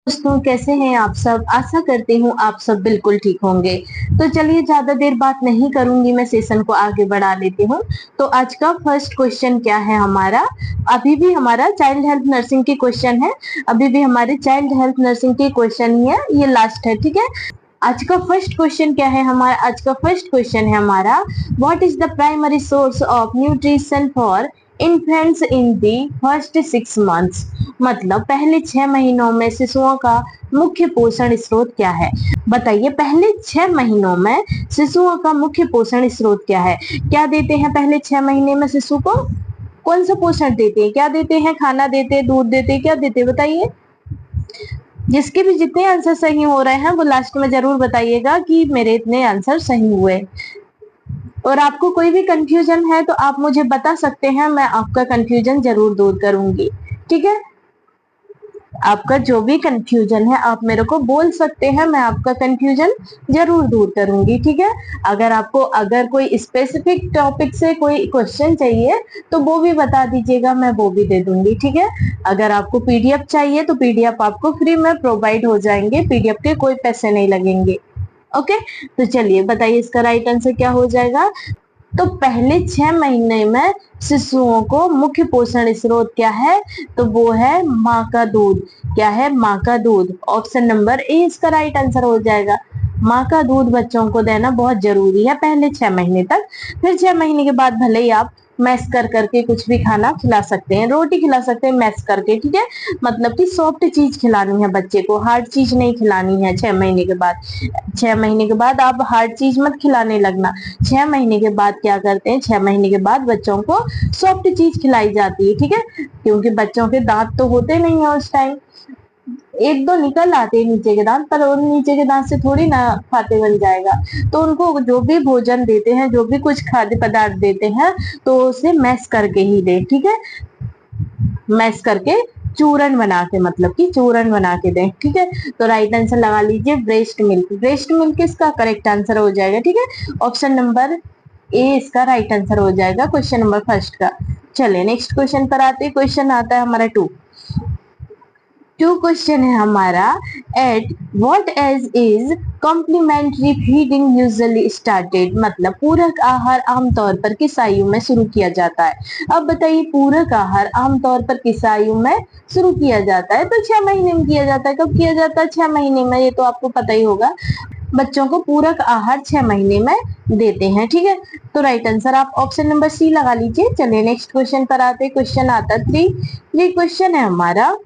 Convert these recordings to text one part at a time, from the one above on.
दोस्तों, कैसे हैं आप सब। आशा करती हूँ आप सब बिल्कुल ठीक होंगे। तो चलिए, ज्यादा देर बात नहीं करूंगी, मैं सेशन को आगे बढ़ा लेती हूँ। तो आज का फर्स्ट क्वेश्चन क्या है हमारा। अभी भी हमारा चाइल्ड हेल्थ नर्सिंग की क्वेश्चन है। अभी भी हमारे चाइल्ड हेल्थ नर्सिंग की क्वेश्चन ही है, ये लास्ट है, ठीक है। आज का फर्स्ट क्वेश्चन क्या है हमारा। आज का फर्स्ट क्वेश्चन है हमारा, what is the primary source of nutrition for infants in the first 6 months. मतलब पहले 6 महीनों में शिशुओं का मुख्य पोषण स्रोत क्या है। बताइए, पहले 6 महीनों में शिशुओं का मुख्य पोषण स्रोत क्या है। क्या देते हैं पहले 6 महीने में शिशु को, कौन सा पोषण देते हैं, क्या देते हैं, खाना देते हैं, दूध देते हैं, क्या देते हैं, बताइए। जिसके भी जितने आंसर सही हो रहे हैं वो लास्ट में जरूर बताइएगा कि मेरे इतने आंसर सही हुए। और आपको कोई भी कंफ्यूजन है तो आप मुझे बता सकते हैं, मैं आपका कंफ्यूजन जरूर दूर करूंगी, ठीक है। आपका जो भी कंफ्यूजन है आप मेरे को बोल सकते हैं, मैं आपका कंफ्यूजन जरूर दूर करूंगी, ठीक है। अगर कोई स्पेसिफिक टॉपिक से कोई क्वेश्चन चाहिए तो वो भी बता दीजिएगा, मैं वो भी दे दूंगी, ठीक है। अगर आपको पीडीएफ चाहिए तो पीडीएफ आपको फ्री में प्रोवाइड हो जाएंगे, पीडीएफ के कोई पैसे नहीं लगेंगे। ओके, तो चलिए बताइए इसका राइट आंसर क्या हो जाएगा। तो पहले 6 महीने में शिशुओं को मुख्य पोषण स्रोत क्या है, तो वो है माँ का दूध। क्या है, माँ का दूध। ऑप्शन नंबर ए इसका राइट आंसर हो जाएगा। माँ का दूध बच्चों को देना बहुत जरूरी है पहले 6 महीने तक। फिर 6 महीने के बाद भले ही आप मैश कर करके कुछ भी खाना खिला सकते हैं, रोटी खिला सकते हैं मैश करके, ठीक है। मतलब कि सॉफ्ट चीज खिलानी है बच्चे को, हार्ड चीज नहीं खिलानी है 6 महीने के बाद। 6 महीने के बाद आप हार्ड चीज मत खिलाने लगना। 6 महीने के बाद क्या करते हैं, 6 महीने के बाद बच्चों को सॉफ्ट चीज खिलाई जाती है, ठीक है। क्योंकि बच्चों के दांत तो होते नहीं है उस टाइम, एक दो निकल आते हैं नीचे के दांत, पर उन नीचे के दांत से थोड़ी ना खाते बन जाएगा। तो उनको जो भी भोजन देते हैं, जो भी कुछ खाद्य पदार्थ देते हैं, तो उसे मैश करके ही दे, ठीक है। मैश करके चूरन बना के, मतलब कि चूरन बना के दें, ठीक है। तो राइट आंसर लगा लीजिए ब्रेस्ट मिल्क। ब्रेस्ट मिल्क इसका करेक्ट आंसर हो जाएगा, ठीक है। ऑप्शन नंबर ए इसका राइट आंसर हो जाएगा क्वेश्चन नंबर फर्स्ट का। चलिए नेक्स्ट क्वेश्चन पर आते हैं। क्वेश्चन आता है हमारा टू क्वेश्चन है हमारा, at what age is complementary feeding usually started. मतलब पूरक आहार आमतौर पर किस आयु में शुरू किया जाता है। अब बताइए, पूरक आहार आमतौर पर किस आयु में शुरू किया जाता है। तो 6 महीने में किया जाता है। कब किया जाता है, 6 महीने में, ये तो आपको पता ही होगा। बच्चों को पूरक आहार 6 महीने में देते हैं, ठीक है। तो राइट आंसर आप ऑप्शन नंबर सी लगा लीजिए। चलिए नेक्स्ट क्वेश्चन पर आते हैं। क्वेश्चन आता है थ्री क्वेश्चन है हमारा।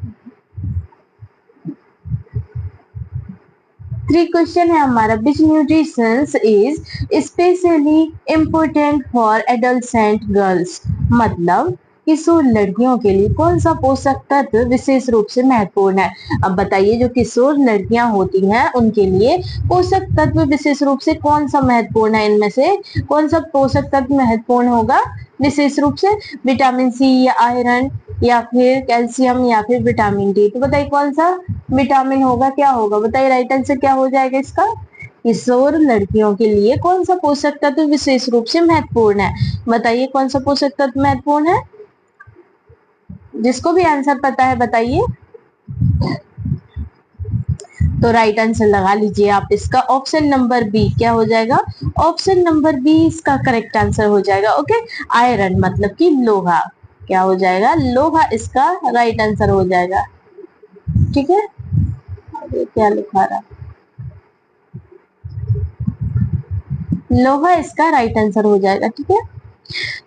क्वेश्चन है हमारा, which nutrition is specially important for adolescent girls. मतलब किशोर लड़कियों के लिए कौन सा पोषक तत्व विशेष रूप से महत्वपूर्ण है। अब बताइए, जो किशोर लड़कियां होती हैं उनके लिए पोषक तत्व विशेष रूप से कौन सा महत्वपूर्ण है, इनमें से कौन सा पोषक तत्व महत्वपूर्ण होगा विशेष रूप से। विटामिन सी या आयरन या फिर कैल्शियम या फिर विटामिन डी। तो बताइए कौन सा विटामिन होगा, क्या होगा, बताइए राइट आंसर क्या हो जाएगा इसका। किशोर लड़कियों के लिए कौन सा पोषक तत्व विशेष रूप से महत्वपूर्ण है, बताइए कौन सा पोषक तत्व महत्वपूर्ण है। जिसको भी आंसर पता है बताइए। तो राइट आंसर लगा लीजिए आप इसका। ऑप्शन नंबर बी क्या हो जाएगा, ऑप्शन नंबर बी इसका करेक्ट आंसर हो जाएगा। ओके, आयरन मतलब कि लोहा। क्या हो जाएगा, लोहा इसका राइट आंसर हो जाएगा, ठीक है। ये क्या लिखा रहा, लोहा इसका राइट आंसर हो जाएगा, ठीक है।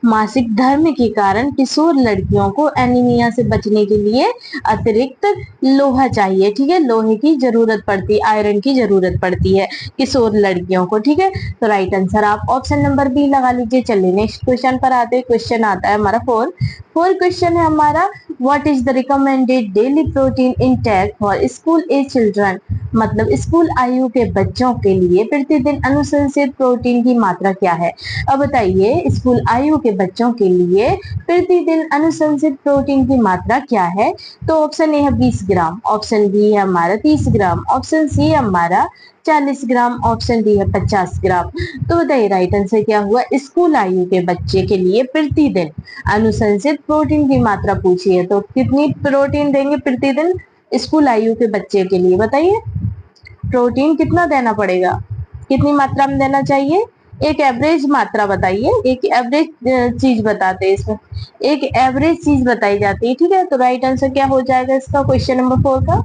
मासिक धर्म के कारण किशोर लड़कियों को एनीमिया से बचने के लिए अतिरिक्त लोहा चाहिए, ठीक है। लोहे की जरूरत पड़ती है, आयरन की जरूरत पड़ती है किशोर लड़कियों को, ठीक है। तो राइट आंसर आप ऑप्शन नंबर बी लगा लीजिए। चलिए नेक्स्ट क्वेश्चन पर आते हैं। क्वेश्चन आता है हमारा फोर क्वेश्चन है हमारा, what is the recommended daily protein intake for school age children. मतलब स्कूल आयु के बच्चों के लिए प्रतिदिन अनुशंसित प्रोटीन की मात्रा क्या है। अब बताइए, स्कूल आयु के बच्चों के लिए प्रतिदिन अनुशंसित प्रोटीन की मात्रा क्या है। तो ऑप्शन ए है 20 ग्राम, ऑप्शन बी है हमारा 30 ग्राम, ऑप्शन सी है हमारा 40 ग्राम, ऑप्शन डी है 50 ग्राम। तो बताइए राइट आंसर क्या हुआ। स्कूल आयु के बच्चे के लिए प्रतिदिन अनुशंसित प्रोटीन की मात्रा पूछी है, तो कितनी प्रोटीन देंगे प्रतिदिन स्कूल आयु के बच्चे के लिए बताइए प्रोटीन कितना देना पड़ेगा, कितनी मात्रा में देना चाहिए? एक एवरेज मात्रा बताइए, एक एवरेज चीज बताते हैं इसमें, एक एवरेज चीज बताई जाती है, ठीक है। तो राइट आंसर क्या हो जाएगा इसका क्वेश्चन नंबर 4 का?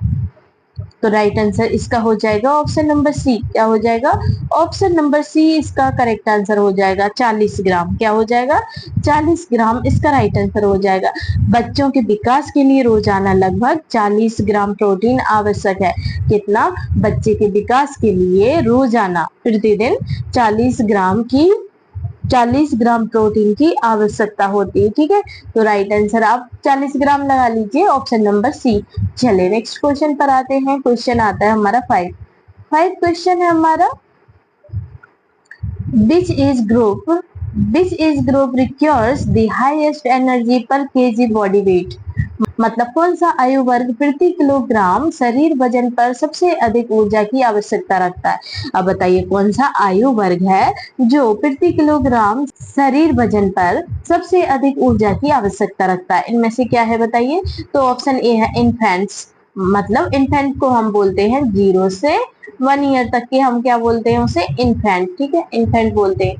तो राइट आंसर इसका हो जाएगा ऑप्शन नंबर सी। क्या हो जाएगा? ऑप्शन नंबर सी इसका करेक्ट आंसर हो जाएगा 40 ग्राम। क्या हो जाएगा? 40 ग्राम इसका राइट आंसर हो जाएगा। बच्चों के विकास के लिए रोजाना लगभग 40 ग्राम प्रोटीन आवश्यक है। कितना? बच्चे के विकास के लिए रोजाना प्रतिदिन 40 ग्राम प्रोटीन की आवश्यक्ता होती है, ठीक है। तो राइट आंसर आप 40 ग्राम लगा लीजिए, ऑप्शन नंबर सी। चलिए नेक्स्ट क्वेश्चन पर आते हैं। क्वेश्चन आता है हमारा 5 क्वेश्चन है हमारा, which age group requires the highest energy per kg body weight? मतलब कौन सा आयु वर्ग प्रति किलोग्राम शरीर वजन पर सबसे अधिक ऊर्जा की आवश्यकता रखता है? अब बताइए कौन सा आयु वर्ग है जो प्रति किलोग्राम शरीर वजन पर सबसे अधिक ऊर्जा की आवश्यकता रखता है? इनमें से क्या है बताइए? तो ऑप्शन ए है इन्फेंट्स, मतलब इन्फेंट को हम बोलते हैं 0 से 1 ईयर तक के, हम क्या बोलते हैं उसे? इन्फेंट, ठीक है, इन्फेंट बोलते हैं।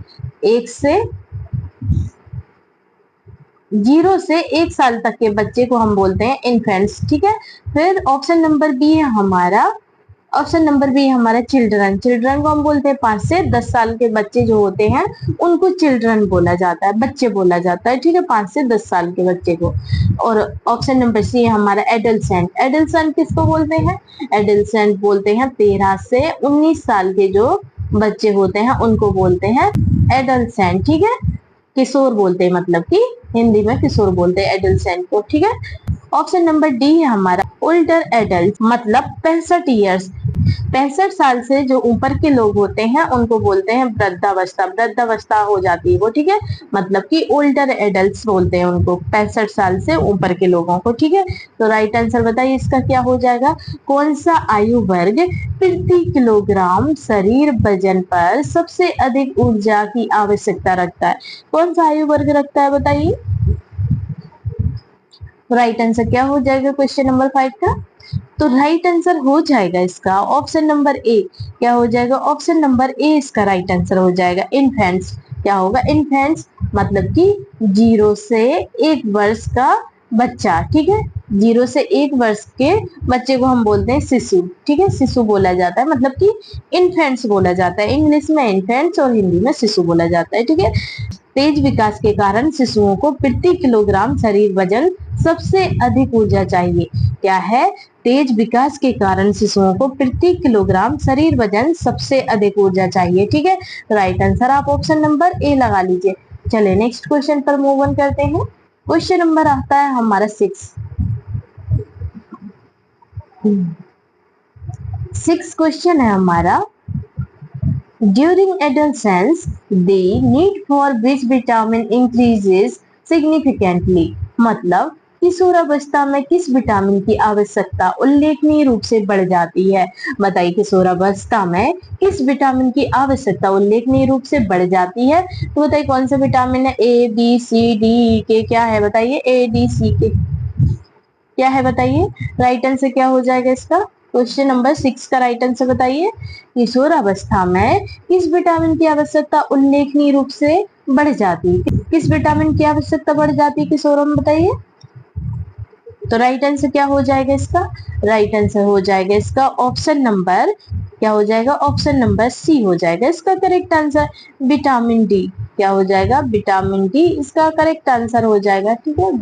0 से 1 साल तक के बच्चे को हम बोलते हैं इन्फेंट्स, ठीक है। फिर ऑप्शन नंबर बी है हमारा, चिल्ड्रन को हम बोलते हैं 5 से 10 साल के बच्चे जो होते हैं उनको चिल्ड्रन बोला जाता है, बच्चे बोला जाता है, ठीक है, 5 से 10 साल के बच्चे को। और ऑप्शन नंबर सी है हमारा एडल्सेंट किसको बोलते हैं? एडल्सेंट बोलते हैं 13 से 19 साल के जो बच्चे होते हैं उनको बोलते हैं एडल्सेंट, ठीक है। किशोर बोलते हैं, मतलब कि हिंदी में किशोर बोलते हैं एडल्सेंट को, ठीक है। ऑप्शन नंबर डी है हमारा ओल्डर एडल्ट, मतलब 65 साल से जो ऊपर के लोग होते हैं उनको बोलते हैं वृद्धावस्था हो जाती है वो, ठीक है, मतलब कि ओल्डर एडल्ट बोलते हैं उनको, 65 साल से ऊपर के लोगों को, ठीक है। तो राइट आंसर बताइए इसका क्या हो जाएगा? कौन सा आयु वर्ग प्रति किलोग्राम शरीर वजन पर सबसे अधिक ऊर्जा की आवश्यकता रखता है? कौन सा आयु वर्ग रखता है बताइए? राइट आंसर क्या हो जाएगा क्वेश्चन नंबर 5 का? तो राइट आंसर हो जाएगा इसका ऑप्शन नंबर ए। क्या हो जाएगा? ऑप्शन नंबर ए इसका राइट आंसर हो जाएगा इन्फेंट्स। क्या होगा? इन्फेंट्स मतलब कि 0 से 1 वर्ष का बच्चा, ठीक है, 0 से 1 वर्ष के बच्चे को हम बोलते हैं शिशु, ठीक है, शिशु बोला जाता है, मतलब कि इन्फेंट्स बोला जाता है। इंग्लिश में इन्फेंट्स और हिंदी में शिशु बोला जाता है, ठीक है। तेज विकास के कारण शिशुओं को प्रति किलोग्राम शरीर वजन सबसे अधिक ऊर्जा चाहिए। क्या है? तेज विकास के कारण शिशुओं को प्रति किलोग्राम शरीर वजन सबसे अधिक ऊर्जा चाहिए, ठीक है। राइट आंसर आप ऑप्शन नंबर ए लगा लीजिए। चलिए नेक्स्ट क्वेश्चन पर मूव ऑन करते हैं। क्वेश्चन नंबर आता है हमारा 6 क्वेश्चन है हमारा, During adolescence, the need for which vitamin increases significantly? मतलब किशोरावस्था में किस विटामिन की आवश्यकता उल्लेखनीय रूप से बढ़ जाती है? बताइए किशोरावस्था में किस विटामिन की आवश्यकता उल्लेखनीय रूप से बढ़ जाती है? तो बताइए कौन सा विटामिन है? A B C D E के, क्या है बताइए? ए डी सी के क्या है बताइए? राइट आंसर क्या हो जाएगा इसका? क्वेश्चन नंबर 6 का राइट आंसर बताइए। किशोरावस्था में किस विटामिन की आवश्यकता उल्लेखनीय रूप से बढ़ जाती है? किस विटामिन की आवश्यकता बढ़ जाती है किशोरों में बताइए? तो राइट आंसर क्या हो जाएगा इसका? राइट आंसर हो जाएगा इसका ऑप्शन नंबर, क्या हो जाएगा? ऑप्शन नंबर सी हो जाएगा इसका करेक्ट आंसर, विटामिन डी। क्या हो जाएगा? विटामिन डी इसका करेक्ट आंसर हो जाएगा, ठीक है,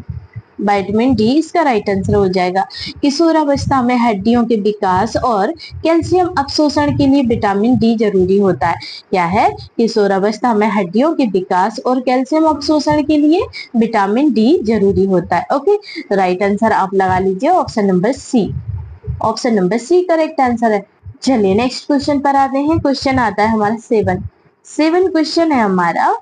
विटामिन डी इसका राइट आंसर हो जाएगा। किशोरावस्था में हड्डियों के विकास और कैल्शियम अवशोषण के लिए विटामिन डी जरूरी होता है। क्या है? किशोरावस्था में हड्डियों के विकास और कैल्शियम अवशोषण के लिए विटामिन डी जरूरी होता है। ओके, राइट आंसर आप लगा लीजिए option number C. Option number C correct answer है। चलिए नेक्स्ट क्वेश्चन पर आते हैं। क्वेश्चन आता है हमारा 7 क्वेश्चन है हमारा,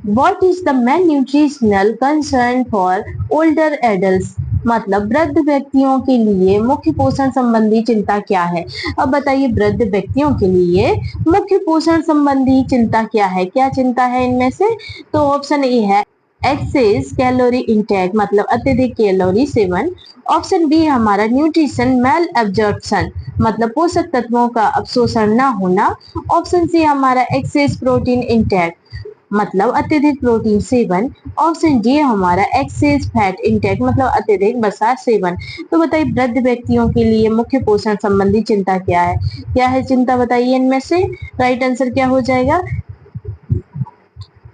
What is the main nutritional concern for older adults? मतलब वृद्ध व्यक्तियों के लिए मुख्य पोषण संबंधी चिंता क्या है? अब बताइए वृद्ध व्यक्तियों के लिए मुख्य पोषण संबंधी चिंता क्या है? क्या चिंता है इनमें से? तो ऑप्शन ए है एक्सेस कैलोरी इंटेक मतलब अत्यधिक कैलोरी सेवन। ऑप्शन बी है हमारा न्यूट्रिशन मेल एब्जॉर्प्शन मतलब पोषक तत्वों का अवशोषण न होना। ऑप्शन सी हमारा एक्सेस प्रोटीन इंटेक मतलब अत्यधिक प्रोटीन सेवन। ऑप्शन डी हमारा एक्सेस फैट इंटेक मतलब अत्यधिक वसा सेवन। तो बताइए वृद्ध व्यक्तियों के लिए मुख्य पोषण संबंधी चिंता क्या है? क्या है चिंता बताइए इनमें से? राइट आंसर क्या हो जाएगा?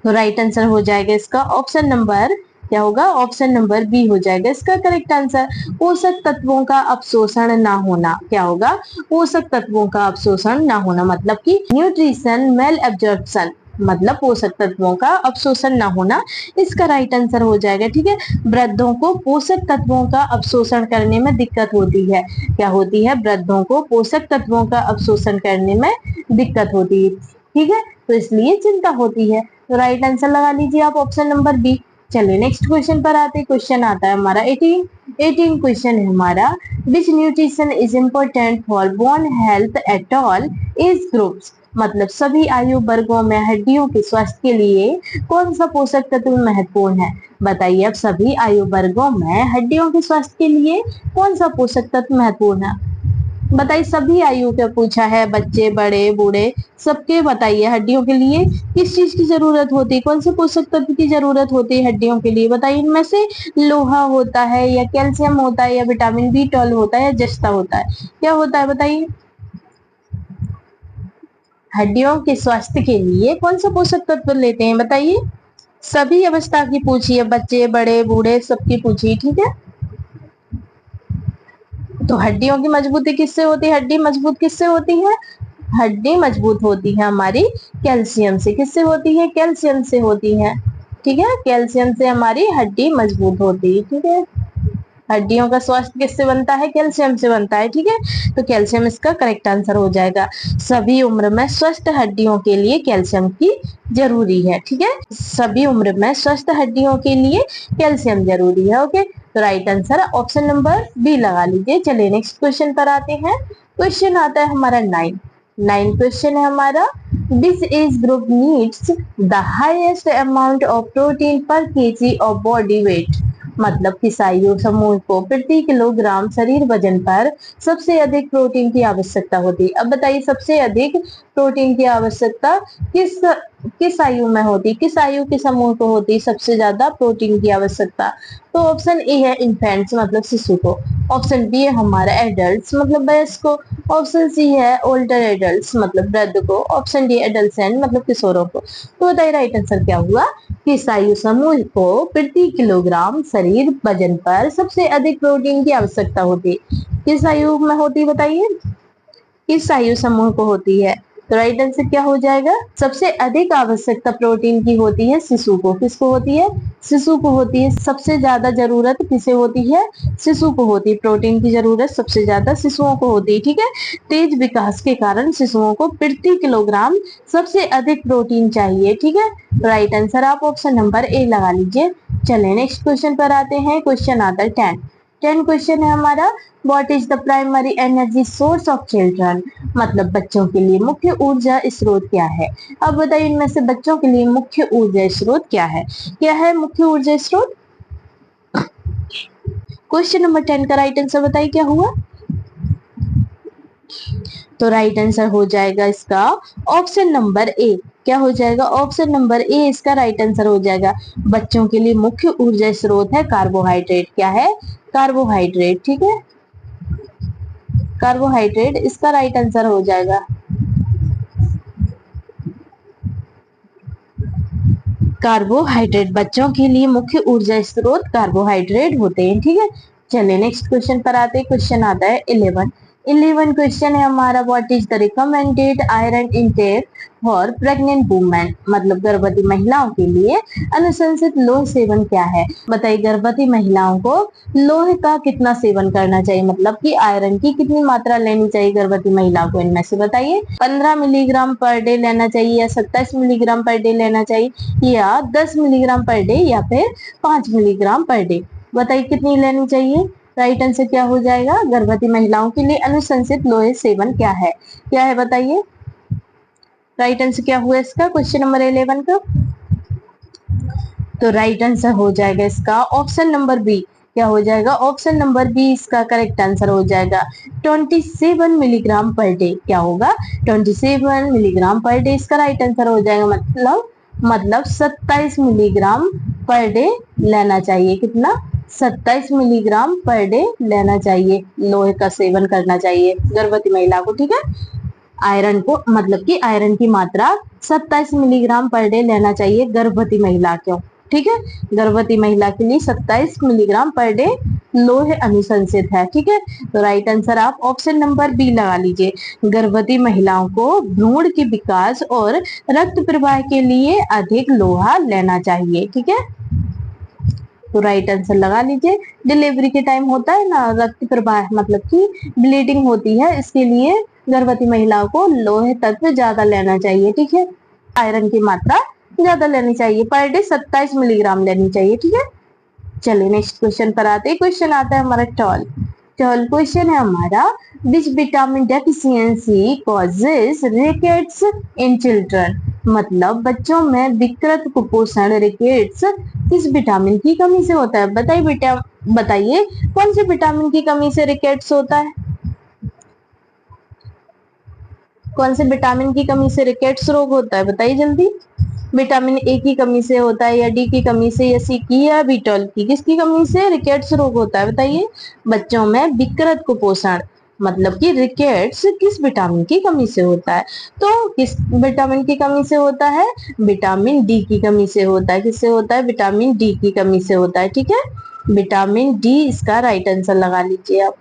तो राइट आंसर हो जाएगा इसका ऑप्शन नंबर क्या होगा? ऑप्शन नंबर बी हो जाएगा इसका करेक्ट आंसर। पोषक तत्वों का अवशोषण ना होना क्या होगा? पोषक तत्वों का अवशोषण ना होना मतलब कि न्यूट्रिशन मेल एब्जॉर्प्शन मतलब पोषक तत्वों का अवशोषण ना होना इसका राइट आंसर हो जाएगा। ठीक है, वृद्धों को पोषक तत्वों का अवशोषण करने में दिक्कत होती है। क्या होती है? वृद्धों को पोषक तत्वों का अवशोषण करने में दिक्कत होती है। ठीक है, तो इसलिए चिंता होती है। तो राइट आंसर लगा लीजिए आप ऑप्शन नंबर बी। चलिए नेक्स्ट क्वेश्चन पर आते हैं। क्वेश्चन आता है हमारा 18 क्वेश्चन है हमारा। Which nutrition is important for bone health at all age groups मतलब सभी आयु वर्गों में हड्डियों के स्वास्थ्य के लिए कौन सा पोषक तत्व महत्वपूर्ण है? बताइए, अब सभी आयु वर्गों में हड्डियों के स्वास्थ्य के लिए कौन सा पोषक तत्व महत्वपूर्ण है? बताइए, सभी आयु का पूछा है, बच्चे बड़े बूढ़े सबके बताइए हड्डियों के लिए किस चीज की जरूरत होती है, कौन से पोषक तत्व की जरूरत होती है हड्डियों के लिए? बताइए इनमें से लोहा होता है या कैल्शियम होता है या विटामिन बी12 होता है या जस्ता होता है? क्या होता है बताइए? हड्डियों के स्वास्थ्य के लिए कौन सा पोषक तत्व लेते हैं बताइए? सभी अवस्था की पूछिए, बच्चे बड़े बूढ़े सबकी पूछिए। ठीक है, तो हड्डियों की मजबूती किससे होती है? हड्डी मजबूत किससे होती है? हड्डी मजबूत होती है हमारी कैल्शियम से। किससे होती है? कैल्शियम से होती है। ठीक है, कैल्शियम से हमारी हड्डी मजबूत होती है। ठीक है, हड्डियों का स्वास्थ्य किससे बनता है? कैल्शियम से बनता है। ठीक है, तो कैल्शियम इसका करेक्ट आंसर हो जाएगा। सभी उम्र में स्वस्थ हड्डियों के लिए कैल्शियम की जरूरी है। ठीक है, सभी उम्र में स्वस्थ हड्डियों के लिए कैल्शियम जरूरी है। ओके, तो right answer option number B लगा लीजिए। चलिए नेक्स्ट क्वेश्चन पर आते हैं। क्वेश्चन आता है हमारा 9 क्वेश्चन है हमारा। This age group needs the highest amount of protein पर केजी ऑफ बॉडी वेट मतलब किस आयु समूह को प्रति किलोग्राम शरीर वजन पर सबसे अधिक प्रोटीन की आवश्यकता होती है? अब बताइए, सबसे अधिक प्रोटीन की आवश्यकता किस किस आयु में होती, किस आयु के समूह को होती सबसे ज्यादा प्रोटीन की आवश्यकता? तो ऑप्शन ए है इन्फेंट्स मतलब शिशु को। ऑप्शन बी है हमारा एडल्ट्स मतलब वयस्क को। ऑप्शन सी है ओल्डर एडल्ट्स मतलब वृद्ध को। ऑप्शन डी एडल्सेंट मतलब किशोरों को। तो बताइए राइट आंसर क्या हुआ? किस आयु समूह को प्रति किलोग्राम शरीर वजन पर सबसे अधिक प्रोटीन की आवश्यकता होती? किस आयु में होती बताइए? किस आयु समूह को होती है? तो राइट आंसर क्या हो जाएगा? सबसे अधिक आवश्यकता प्रोटीन की होती है शिशु को। किसको होती है? शिशु को होती है। सबसे ज्यादा जरूरत किसे होती है? शिशु को होती है। प्रोटीन की जरूरत सबसे ज्यादा शिशुओं को होती है। ठीक है, तेज विकास के कारण शिशुओं को प्रति किलोग्राम सबसे अधिक प्रोटीन चाहिए। ठीक है, राइट आंसर आप ऑप्शन नंबर ए लगा लीजिए। चलिए नेक्स्ट क्वेश्चन पर आते हैं। क्वेश्चन आता है 10 क्वेश्चन है हमारा। What is the primary energy source of children मतलब बच्चों के लिए मुख्य ऊर्जा स्रोत क्या है? अब बताइए इनमें से बच्चों के लिए मुख्य ऊर्जा स्रोत क्या है? क्या है मुख्य ऊर्जा स्रोत? क्वेश्चन नंबर 10 का राइट आंसर बताइए क्या हुआ? तो राइट आंसर हो जाएगा इसका ऑप्शन नंबर ए। क्या हो जाएगा? ऑप्शन नंबर ए इसका राइट आंसर हो जाएगा। बच्चों के लिए मुख्य ऊर्जा स्रोत है कार्बोहाइड्रेट। क्या है? कार्बोहाइड्रेट। ठीक है, कार्बोहाइड्रेट इसका राइट आंसर हो जाएगा। कार्बोहाइड्रेट बच्चों के लिए मुख्य ऊर्जा स्रोत कार्बोहाइड्रेट होते हैं। ठीक है, चलिए नेक्स्ट क्वेश्चन पर आते हैं। क्वेश्चन आता है 11 क्वेश्चन है हमारा। What is the recommended iron intake for pregnant women मतलब गर्भवती महिलाओं के लिए अनुशंसित लोह सेवन क्या है? बताइए गर्भवती महिलाओं को लोहे का कितना सेवन करना चाहिए मतलब कि आयरन की कितनी मात्रा लेनी चाहिए गर्भवती महिला को? इनमें से बताइए 15 मिलीग्राम पर डे लेना चाहिए या 27 मिलीग्राम पर डे लेना चाहिए या 10 मिलीग्राम पर डे या फिर 5 मिलीग्राम पर डे? बताइए कितनी लेनी चाहिए? राइट आंसर क्या हो जाएगा? गर्भवती महिलाओं के लिए अनुशंसित लोहे सेवन क्या है? क्या है बताइए? राइट आंसर क्या हुआ इसका क्वेश्चन नंबर 11 का? तो राइट आंसर हो जाएगा इसका ऑप्शन नंबर बी। क्या हो जाएगा? ऑप्शन नंबर बी इसका करेक्ट आंसर हो जाएगा। 27 मिलीग्राम पर डे क्या होगा? 27 मिलीग्राम पर डे इसका राइट आंसर हो जाएगा। मतलब 27 मिलीग्राम पर डे लेना चाहिए। कितना? 27 मिलीग्राम पर डे लेना चाहिए, लोहे का सेवन करना चाहिए गर्भवती महिला को। ठीक है, आयरन को, मतलब कि आयरन की मात्रा 27 मिलीग्राम पर डे लेना चाहिए गर्भवती महिला को। ठीक है, गर्भवती महिला के लिए 27 मिलीग्राम पर डे लोहे अनुशंसित है। ठीक है, तो राइट आंसर आप ऑप्शन नंबर बी लगा लीजिए। गर्भवती महिलाओं को भ्रूण के विकास और रक्त प्रवाह के लिए अधिक लोहा लेना चाहिए। ठीक है, तो राइट आंसर लगा लीजिए। डिलीवरी के टाइम होता है ना रक्त प्रवाह, मतलब कि ब्लीडिंग होती है, इसके लिए गर्भवती महिलाओं को लोहे तत्व ज्यादा लेना चाहिए। ठीक है, आयरन की मात्रा ज्यादा लेनी चाहिए, पर डे 27 मिलीग्राम लेनी चाहिए। ठीक है, चलिए नेक्स्ट क्वेश्चन पर आते हैं। क्वेश्चन आता है हमारा 12 क्वेश्चन है हमारा, which vitamin deficiency causes rickets in children. मतलब बच्चों में विकृत कुपोषण रिकेट्स किस विटामिन की कमी से होता है? बताइए कौन से विटामिन की कमी से रिकेट्स होता है? कौन से विटामिन की कमी से रिकेट्स रोग होता है? बताइए जल्दी। विटामिन ए की कमी से होता है, या डी की कमी से, या सी की, या बी12 की? किसकी कमी से रिकेट्स रोग होता है? बताइए। बच्चों में विकृत कुपोषण, मतलब कि रिकेट्स किस विटामिन की कमी से होता है? तो किस विटामिन की कमी से होता है? विटामिन डी की कमी से होता है। किससे होता है? विटामिन डी की कमी से होता है। ठीक है, विटामिन डी इसका राइट आंसर लगा लीजिए आप,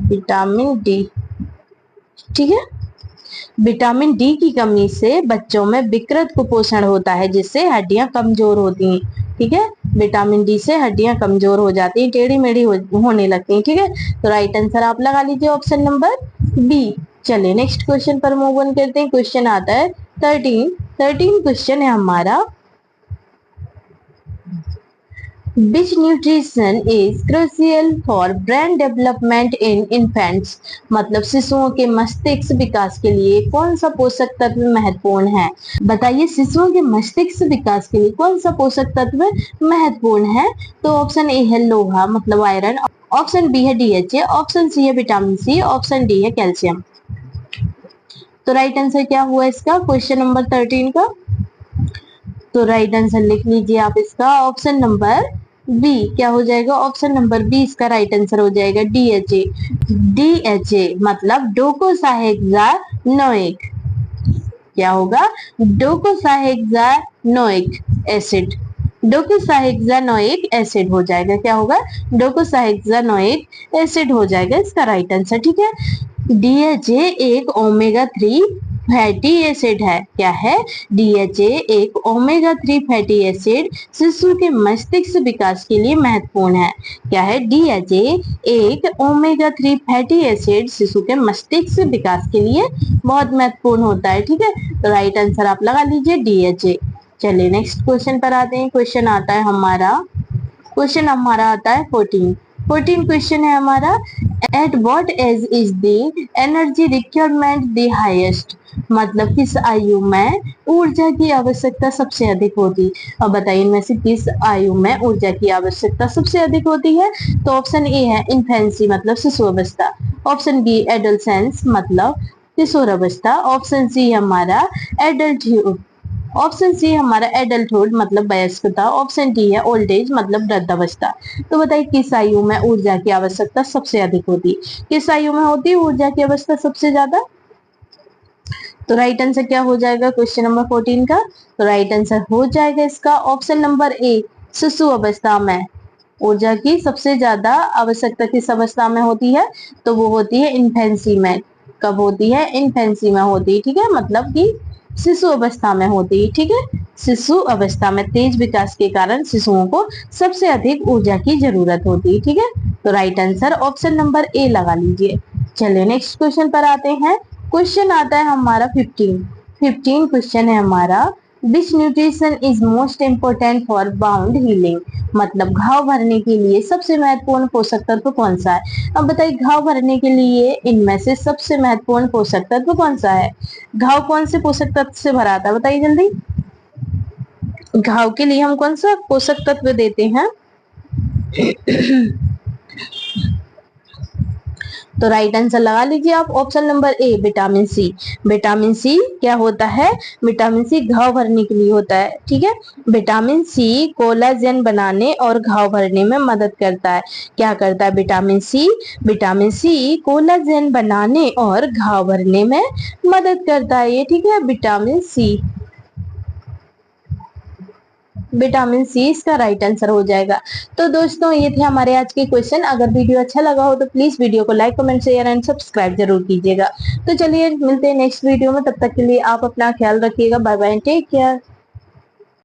विटामिन डी। ठीक है, विटामिन डी की कमी से बच्चों में विकृत कुपोषण होता है, जिससे हड्डियां कमजोर होती हैं। ठीक है, विटामिन डी से हड्डियां कमजोर हो जाती हैं, टेढ़ी मेढ़ी होने लगती हैं। ठीक है, तो राइट आंसर आप लगा लीजिए ऑप्शन नंबर बी। चलिए नेक्स्ट क्वेश्चन पर मूव ऑन करते हैं। क्वेश्चन आता है 13 क्वेश्चन है हमारा, Which nutrition is crucial for brain development in infants? मतलब शिशुओं के मस्तिष्क विकास के लिए कौन सा पोषक तत्व महत्वपूर्ण है? बताइए, शिशुओं के मस्तिष्क विकास के लिए कौन सा पोषक तत्व महत्वपूर्ण है? तो ऑप्शन ए है लोहा, मतलब आयरन, ऑप्शन बी है डीएचए, ऑप्शन सी है विटामिन सी, ऑप्शन डी है कैल्शियम। तो राइट आंसर क्या हुआ इसका क्वेश्चन नंबर 13 का? तो राइट आंसर लिख लीजिए आप इसका ऑप्शन नंबर बी। क्या हो जाएगा? ऑप्शन नंबर बी इसका राइट आंसर हो जाएगा, डीएचए। डीएचए मतलब डोकोसाहेक्सानोइक। क्या होगा? डोकोसाहेक्सानोइक एसिड। डोकोसाहेक्सानोइक एसिड हो जाएगा। क्या होगा? डोकोसाहेक्सानोइक एसिड हो जाएगा इसका राइट आंसर। ठीक है, डीएचए एक ओमेगा 3 फैटी एसिड है। क्या है? डीएचए एक ओमेगा 3 फैटी एसिड शिशु के मस्तिष्क विकास के लिए महत्वपूर्ण है। क्या है? डीएचए एक ओमेगा 3 फैटी एसिड शिशु के मस्तिष्क विकास के लिए बहुत महत्वपूर्ण होता है। ठीक है, तो राइट आंसर आप लगा लीजिए डीएचए। चलिए नेक्स्ट क्वेश्चन पर आते हैं। क्वेश्चन आता है हमारा 14 क्वेश्चन है हमारा, at what age is the energy requirement the highest. मतलब किस आयु में ऊर्जा की आवश्यकता सबसे अधिक होती? अब बताइए इनमें से किस आयु में ऊर्जा की आवश्यकता सबसे अधिक होती है? तो ऑप्शन ए है इन्फेंसी, मतलब शिशु अवस्था, ऑप्शन बी एडोलसेंस, मतलब किशोर अवस्था, ऑप्शन सी हमारा एडल्टहुड, ऑप्शन सी हमारा एडल्टहुड मतलब वयस्कता, ऑप्शन डी है ओल्ड एज मतलब वृद्धावस्था। तो बताइए किस आयु में ऊर्जा की आवश्यकता सबसे अधिक होती है? किस आयु में होती है ऊर्जा की आवश्यकता सबसे ज्यादा? तो राइट आंसर क्या हो जाएगा क्वेश्चन नंबर 14 का? तो राइट आंसर हो जाएगा इसका ऑप्शन नंबर ए, शिशु अवस्था में ऊर्जा की सबसे ज्यादा आवश्यकता किस अवस्था में होती है? तो वो होती है इन्फेंसी में। कब होती है? इन्फेंसी में होती है। ठीक है, मतलब कि शिशु अवस्था में होती है। ठीक है, शिशु अवस्था में तेज विकास के कारण शिशुओं को सबसे अधिक ऊर्जा की जरूरत होती है। ठीक है, तो राइट आंसर ऑप्शन नंबर ए लगा लीजिए। चलिए नेक्स्ट क्वेश्चन पर आते हैं। क्वेश्चन आता है हमारा 15 क्वेश्चन है हमारा, which nutrition is most important for bound healing. मतलब घाव भरने के लिए सबसे महत्वपूर्ण पोषक तत्व कौन सा है? अब बताइए घाव भरने के लिए इनमें से सबसे महत्वपूर्ण पोषक तत्व कौन सा है? घाव कौन से पोषक तत्व से भरा था? बताइए जल्दी। घाव के लिए हम कौन सा पोषक तत्व देते हैं? तो राइट आंसर लगा लीजिए आप, option number A vitamin C. Vitamin C क्या होता है? विटामिन सी घाव भरने के लिए होता है, ठीक है। विटामिन सी कोलाजन बनाने और घाव भरने में मदद करता है। क्या करता है vitamin C? Vitamin C collagen बनाने और घाव भरने में मदद करता है, ये ठीक है विटामिन सी। विटामिन सी इसका राइट आंसर हो जाएगा। तो दोस्तों ये थे हमारे आज के क्वेश्चन। अगर वीडियो अच्छा लगा हो तो प्लीज वीडियो को like, comment, share and subscribe जरूर कीजिएगा। तो चलिए मिलते हैं नेक्स्ट वीडियो में, तब तक के लिए आप अपना ख्याल रखिएगा। Bye bye, take care.